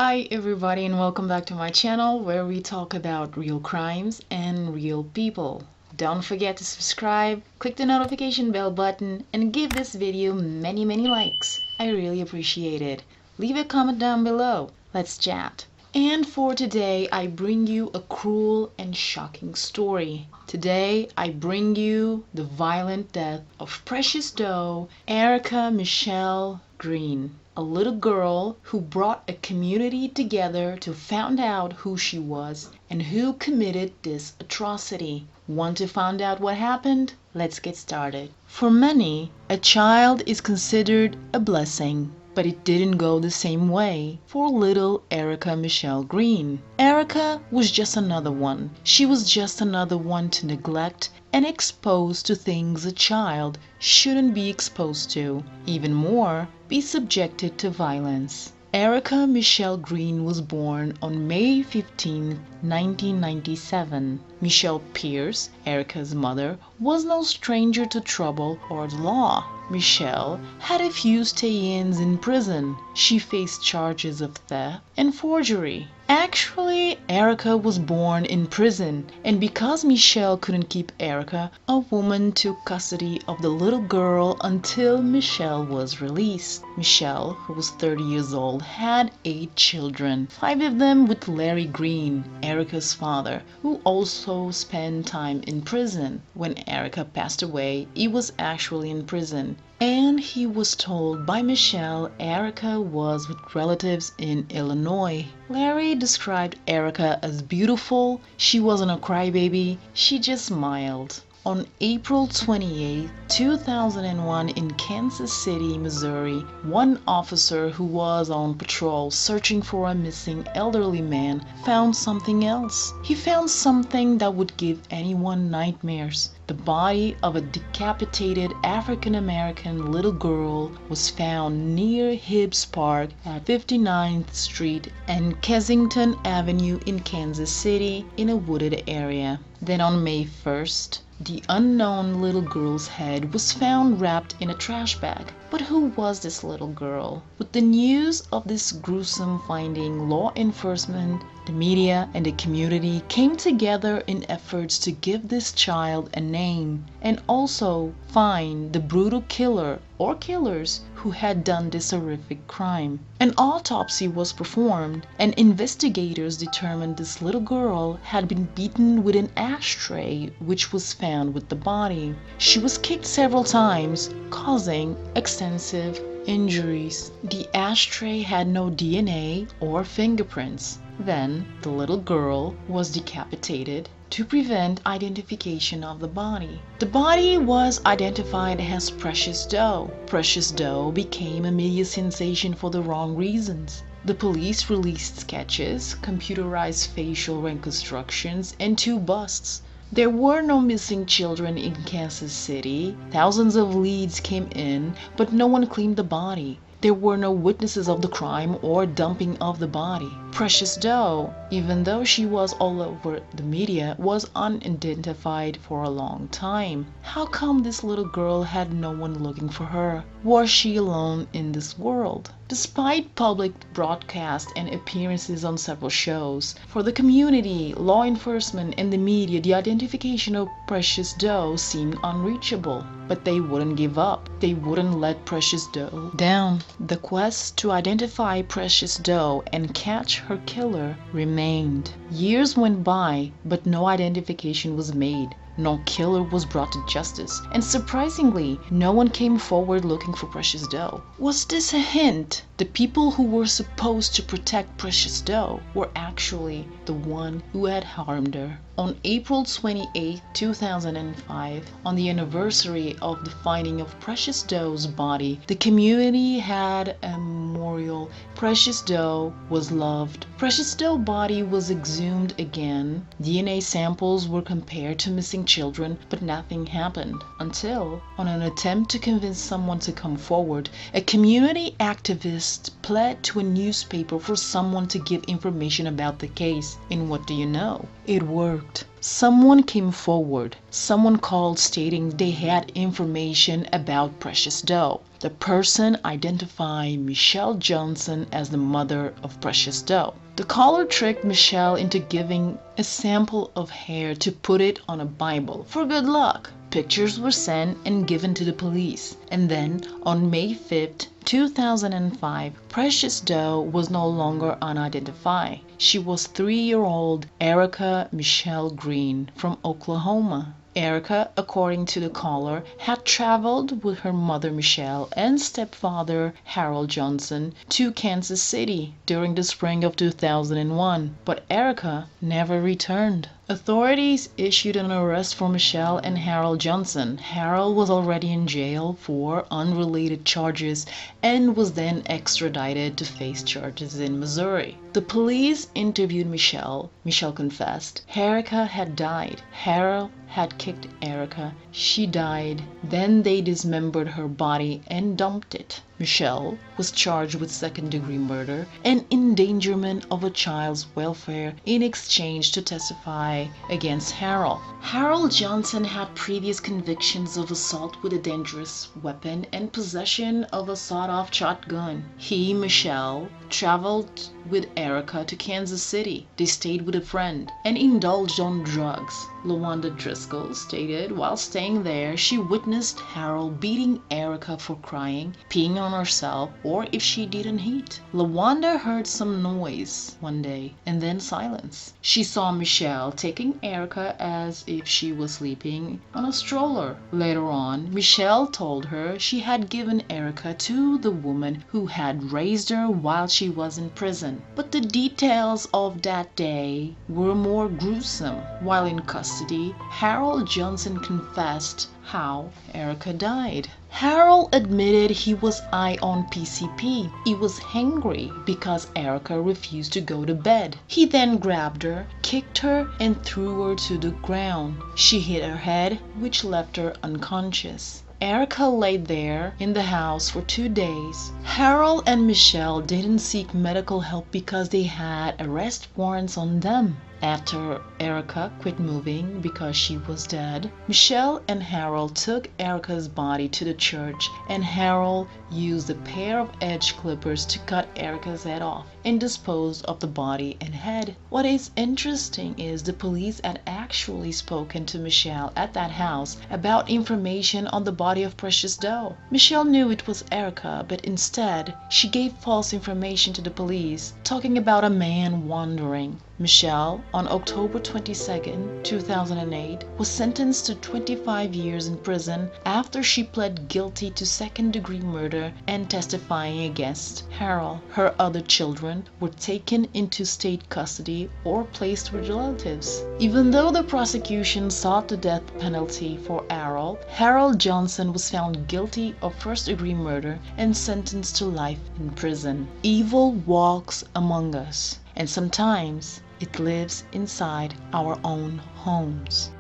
Hi everybody and welcome back to my channel where we talk about real crimes and real people. Don't forget to subscribe, click the notification bell button, and give this video many likes. I really appreciate it. Leave a comment down below. Let's chat. And for today, I bring you a cruel and shocking story. Today, I bring you the violent death of Precious Doe Erica Michelle Green, a little girl who brought a community together to find out who she was and who committed this atrocity. Want to find out what happened? Let's get started. For many, a child is considered a blessing. But it didn't go the same way for little Erica Michelle Green. Erica was just another one. She was just another one to neglect and expose to things a child shouldn't be exposed to. Even more, be subjected to violence. Erica Michelle Green was born on May 15, 1997. Michelle Pierce, Erica's mother, was no stranger to trouble or the law. Michelle had a few stay-ins in prison. She faced charges of theft and forgery. Actually, Erica was born in prison, and because Michelle couldn't keep Erica, a woman took custody of the little girl until Michelle was released. Michelle, who was 30 years old, had 8 children, 5 of them with Larry Green, Erica's father, who also spent time in prison. When Erica passed away, he was actually in prison, and he was told by Michelle Erica was with relatives in Illinois. Larry described Erica as beautiful. She wasn't a crybaby, she just smiled. On April 28, 2001 in Kansas City, Missouri, one officer who was on patrol searching for a missing elderly man found something else. He found something that would give anyone nightmares. The body of a decapitated African-American little girl was found near Hibbs Park at 59th Street and Kensington Avenue in Kansas City in a wooded area. Then on May 1st, the unknown little girl's head was found wrapped in a trash bag. But who was this little girl? With the news of this gruesome finding, law enforcement, the media, and the community came together in efforts to give this child a name and also find the brutal killer or killers who had done this horrific crime. An autopsy was performed, and investigators determined this little girl had been beaten with an ashtray which was found with the body. She was kicked several times, causing extensive injuries. The ashtray had no DNA or fingerprints. Then the little girl was decapitated to prevent identification of the body. The body was identified as Precious Doe. Precious Doe became a media sensation for the wrong reasons. The police released sketches, computerized facial reconstructions, and 2 busts. There were no missing children in Kansas City. Thousands of leads came in, but no one claimed the body. There were no witnesses of the crime or dumping of the body. Precious Doe, even though she was all over the media, was unidentified for a long time. How come this little girl had no one looking for her? Was she alone in this world? Despite public broadcasts and appearances on several shows, for the community, law enforcement, and the media, the identification of Precious Doe seemed unreachable. But they wouldn't give up. They wouldn't let Precious Doe down. The quest to identify Precious Doe and catch her killer remained. Years went by, but no identification was made. No killer was brought to justice, and surprisingly, no one came forward looking for Precious Doe. Was this a hint? The people who were supposed to protect Precious Doe were actually the one who had harmed her. On April 28, 2005, on the anniversary of the finding of Precious Doe's body, the community had a memorial. Precious Doe was loved. Precious Doe's body was exhumed again. DNA samples were compared to missing children, but nothing happened until, on an attempt to convince someone to come forward, a community activist pled to a newspaper for someone to give information about the case. And what do you know? It worked. Someone came forward. Someone called stating they had information about Precious Doe. The person identified Michelle Johnson as the mother of Precious Doe. The caller tricked Michelle into giving a sample of hair to put it on a Bible for good luck. Pictures were sent and given to the police. And then, on May 5th, 2005, Precious Doe was no longer unidentified. She was 3-year-old Erica Michelle Green from Oklahoma. Erica, according to the caller, had traveled with her mother Michelle and stepfather Harold Johnson to Kansas City during the spring of 2001, but Erica never returned. Authorities issued an arrest for Michelle and Harold Johnson. Harold was already in jail for unrelated charges and was then extradited to face charges in Missouri. The police interviewed Michelle. Michelle confessed. Erica had died. Harold had kicked Erica. She died. Then they dismembered her body and dumped it. Michelle was charged with second-degree murder and endangerment of a child's welfare in exchange to testify against Harold. Harold Johnson had previous convictions of assault with a dangerous weapon and possession of a sawed-off shotgun. He, Michelle, traveled with Erica to Kansas City. They stayed with a friend and indulged on drugs. LaWanda Driscoll stated while staying there, she witnessed Harold beating Erica for crying, peeing on herself, or if she didn't eat. LaWanda heard some noise one day and then silence. She saw Michelle taking Erica as if she was sleeping on a stroller. Later on, Michelle told her she had given Erica to the woman who had raised her while she was in prison. But the details of that day were more gruesome. While in custody, Harold Johnson confessed how Erica died. Harold admitted he was high on PCP. He was hangry because Erica refused to go to bed. He then grabbed her, kicked her, and threw her to the ground. She hit her head, which left her unconscious. Erica laid there in the house for 2 days. Harold and Michelle didn't seek medical help because they had arrest warrants on them. After Erica quit moving because she was dead, Michelle and Harold took Erica's body to the church, and Harold used a pair of edge clippers to cut Erica's head off and dispose of the body and head. What is interesting is the police had actually spoken to Michelle at that house about information on the body of Precious Doe. Michelle knew it was Erica, but instead she gave false information to the police, talking about a man wandering. Michelle, on October 22, 2008, was sentenced to 25 years in prison after she pled guilty to second-degree murder and testifying against Harold. Her other children were taken into state custody or placed with relatives. Even though the prosecution sought the death penalty for Harold Johnson was found guilty of first-degree murder and sentenced to life in prison. Evil walks among us, and sometimes it lives inside our own homes.